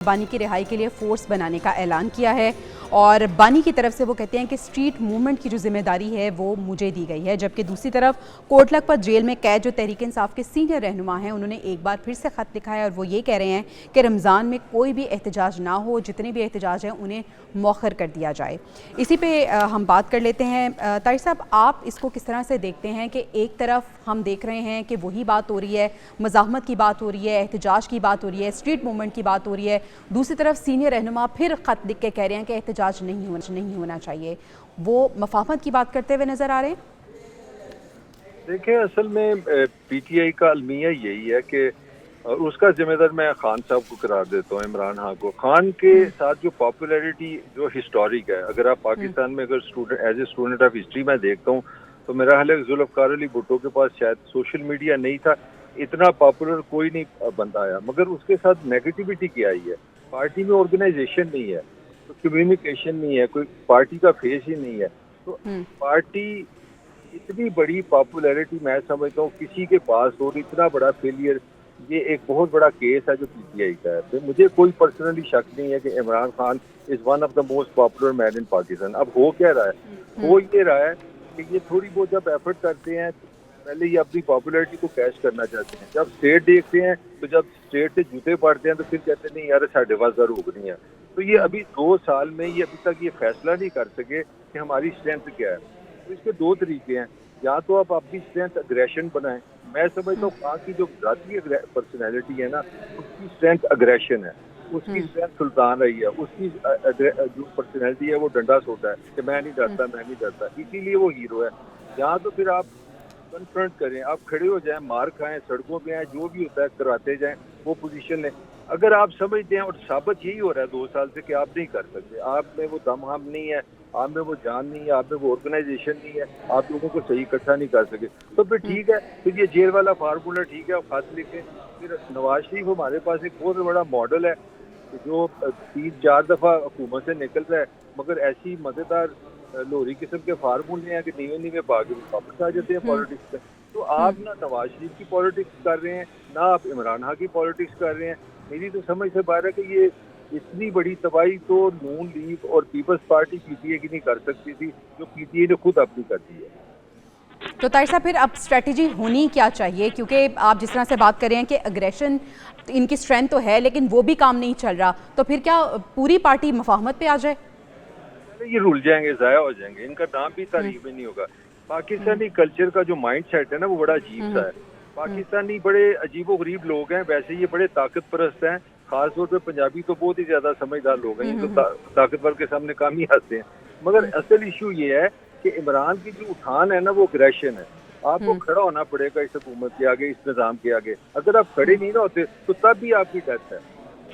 बानी की रिहाई के लिए फोर्स बनाने का ऐलान किया है और बानी की तरफ से वो कहते हैं कि स्ट्रीट मूवमेंट की जो जिम्मेदारी है वो मुझे दी गई है, जबकि दूसरी तरफ कोटलखपत जेल में कैद जो तहरीक इंसाफ के सीनियर रहनुमा हैं उन्होंने एक बार फिर से ख़त लिखा है और वो ये कह रहे हैं कि रमज़ान में कोई भी एहतजाज ना हो, जितने भी एहतजाज हैं उन्हें मौखर कर दिया जाए। इसी पे हम बात कर लेते हैं। तारिक साहब, आप इसको किस तरह से देखते हैं कि एक तरफ हम देख रहे हैं कि वही बात हो रही है, मज़ाहमत की बात हो रही है, एहतजाज की बात हो रही है, स्ट्रीट मूवमेंट की बात हो रही है, दूसरी तरफ सीनियर रहनुमा फिर ख़त लिख के कह रहे हैं कि एहतजाज नहीं होना चाहिए, वो मफाहमत की बात करते हुए नज़र आ रहे हैं? देखिए, असल में पीटीआई का अलमिया यही है कि उसका जिम्मेदार मैं खान साहब को करार देता हूँ, इमरान खान को। खान के साथ जो पॉपुलैरिटी जो हिस्टोरिक है, अगर आप पाकिस्तान में अगर student as a student of history में देखता हूँ तो मेरा ख्याल है जुल्फ़िकार अली भुट्टो के पास शायद सोशल मीडिया नहीं था, इतना पॉपुलर कोई नहीं बंदा आया। मगर उसके साथ नेगेटिविटी क्या आई है, पार्टी में ऑर्गेनाइजेशन नहीं है, तो कम्युनिकेशन नहीं है, कोई पार्टी का फेस ही नहीं है। तो पार्टी इतनी बड़ी पॉपुलैरिटी मैं समझता हूँ किसी के पास हो, इतना बड़ा फेलियर, ये एक बहुत बड़ा केस है जो पीटीआई का है। तो मुझे कोई पर्सनली शक नहीं है कि Imran Khan is one of the most popular man in Pakistan. अब हो क्या रहा है, हो ये रहा है कि ये थोड़ी बहुत जब एफर्ट करते हैं, पहले ये अपनी पॉपुलैरिटी को कैश करना चाहते हैं, जब स्टेट देखते हैं तो जब स्टेट से जूते पड़ते हैं तो फिर कहते हैं नहीं यार साढ़े पास रोकनी है। तो ये अभी 2 साल में ये अभी तक ये फैसला नहीं कर सके कि हमारी स्ट्रेंथ क्या है। तो इसके 2 तरीके हैं, या तो आप अपनी स्ट्रेंथ अग्रेशन बनाएं। मैं समझता हूँ खान की जो जाती पर्सनैलिटी है ना, उसकी स्ट्रेंथ अग्रेशन है, उसकी स्ट्रेंथ सुल्तान रही है, उसकी जो पर्सनैलिटी है वो डंडा सोटा है कि मैं नहीं डरता, इसीलिए वो हीरो है। या तो फिर आप कन्फ्रंट करें, आप खड़े हो जाएं, मार खाएं, सड़कों पे आए, जो भी होता है करवाते जाएं, वो पोजीशन लें। अगर आप समझते हैं, और साबित यही हो रहा है 2 साल से कि आप नहीं कर सकते, आप में वो दम नहीं है, आप में वो जान नहीं है, आप में वो ऑर्गेनाइजेशन नहीं है, आप लोगों को सही इकट्ठा नहीं कर सके, तो फिर ठीक है, फिर ये जेल वाला फार्मूला ठीक है, आप खत लिखें। फिर नवाज शरीफ हमारे पास एक बहुत बड़ा मॉडल है जो 3-4 दफ़ा हुकूमत से निकल रहा है, मगर ऐसी मज़ेदार लोरी किस्म के फार्मूले हैं कि नीवे भाग वापस आ जाते हैं पॉलिटिक्स में। तो आप ना नवाज शरीफ की पॉलिटिक्स कर रहे हैं, ना आप इमरान खान की पॉलिटिक्स कर रहे हैं। मेरी तो समझ से बाहर है कि ये इतनी बड़ी तबाही तो नून लीग और पीपल्स पार्टी पीटीए की नहीं कर सकती थी, जो पीटीए ने खुद अपनी कर दी है। तो तारिक साहब, फिर अब स्ट्रेटजी होनी क्या चाहिए? क्योंकि आप जिस तरह से बात कर रहे हैं कि अग्रेशन इनकी स्ट्रेंथ तो है लेकिन वो भी काम नहीं चल रहा, तो फिर क्या पूरी पार्टी मफाहमत पे आ जाए? ये रुल जाएंगे, जाया हो जाएंगे, इनका नाम भी तारीफ में नहीं होगा। पाकिस्तानी कल्चर का जो माइंड सेट है ना, वो बड़ा अजीब सा है। पाकिस्तानी बड़े अजीबो गरीब लोग हैं, वैसे ये बड़े ताकत परस्त हैं, खासतौर पे पंजाबी तो बहुत ही ज्यादा समझदार लोग हैं, तो ताकतवर के सामने काम ही आते हैं। मगर असल इशू ये है कि इमरान की जो उठान है ना, वो अग्रेशन है। आपको खड़ा होना पड़ेगा इस हुकूमत के आगे, इस निजाम के आगे। अगर आप खड़े नहीं ना होते तो तब भी आपकी डेथ है।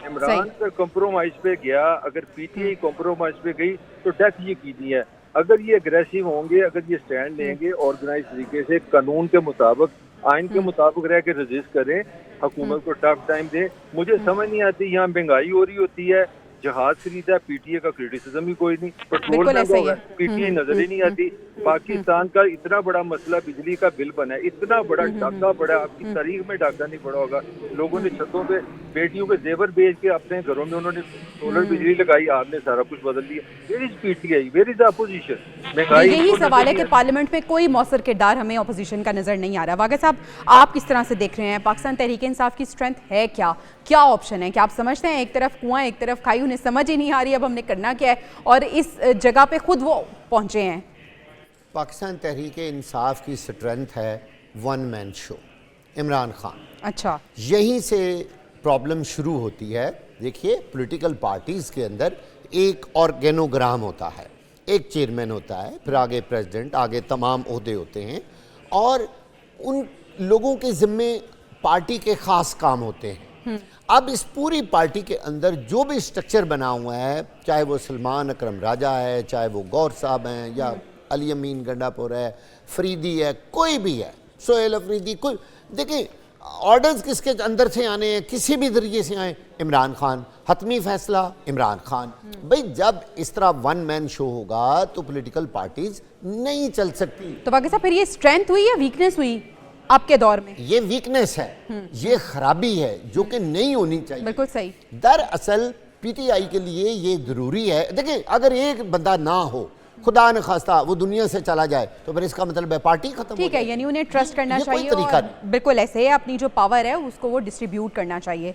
इमरान अगर कॉम्प्रोमाइज पे गया, अगर पीटीआई कॉम्प्रोमाइज पे गई तो डेथ ये कीनी है। अगर ये अग्रेसिव होंगे, अगर ये स्टैंड लेंगे ऑर्गेनाइज तरीके से, कानून के मुताबिक, आइन के मुताबिक रह के रजिस्ट करें, हुकूमत को टफ टाइम दे। मुझे समझ नहीं आती, यहाँ महंगाई हो रही होती है, जहाज खरीदा है, पीटीए का क्रिटिसिज्म ही कोई नहीं, पेट्रोल महंगा हुआ है, पीटीए नजर ही नहीं आती। पाकिस्तान का इतना बड़ा मसला बिजली का बिल बना है, इतना बड़ा डाका पड़ा, आपकी तारीख में डाका नहीं पड़ा होगा। लोगों ने छतों पे बेटियों के जेवर बेच के अपने घरों में उन्होंने सोलर बिजली लगाई, आपने सारा कुछ बदल दिया। Where is PTI, where is opposition? महंगाई यही सवाल है कि पार्लियामेंट में कोई मौसर किरदार हमें अपोजिशन का नजर नहीं आ रहा। वाक़ई साहब, आप किस तरह से देख रहे हैं, पाकिस्तान तहरीक इंसाफ की स्ट्रेंथ है क्या ऑप्शन है? क्या आप समझते हैं एक तरफ कुआं एक तरफ खाई, उन्हें समझ ही नहीं आ रही अब हमने करना क्या है, और इस जगह पे खुद वो पहुंचे हैं? पाकिस्तान तहरीक इंसाफ की स्ट्रेंथ है one man show, Imran Khan. अच्छा, यहीं से प्रॉब्लम शुरू होती है। देखिए, पॉलिटिकल पार्टीज़ के अंदर एक ऑर्गेनोग्राम होता है, एक चेयरमैन होता है, फिर आगे प्रेसिडेंट, आगे तमाम ओहदे होते हैं, और उन लोगों के ज़िम्मे पार्टी के ख़ास काम होते हैं। अब इस पूरी पार्टी के अंदर जो भी स्ट्रक्चर बना हुआ है, चाहे वो सलमान अकरम राजा है, चाहे वो गौर साहब हैं, या अली अमीन गंडापुर है, फरीदी है, कोई भी है, सोहेल अफरीदी, कोई, देखिए ऑर्डर्स किसके अंदर से आने हैं, किसी भी जरिए से आए, इमरान खान, हतमी फैसला इमरान खान। भाई जब इस तरह वन मैन शो होगा तो पॉलिटिकल पार्टीज नहीं चल सकती। तो बाकी साहब, फिर ये स्ट्रेंथ हुई या वीकनेस हुई? आपके दौर में। ये वीकनेस है, ये खराबी है जो कि नहीं होनी चाहिए। बिल्कुल सही। दरअसल पीटीआई के लिए ये जरूरी है। देखिए, अगर एक बंदा ना हो, खुदा न खास्ता वो दुनिया से चला जाए, तो फिर इसका मतलब है पार्टी खत्म। ठीक है, यानी उन्हें ट्रस्ट करना ये कोई चाहिए तरीका और बिल्कुल ऐसे है, अपनी जो पावर है उसको वो डिस्ट्रीब्यूट करना चाहिए।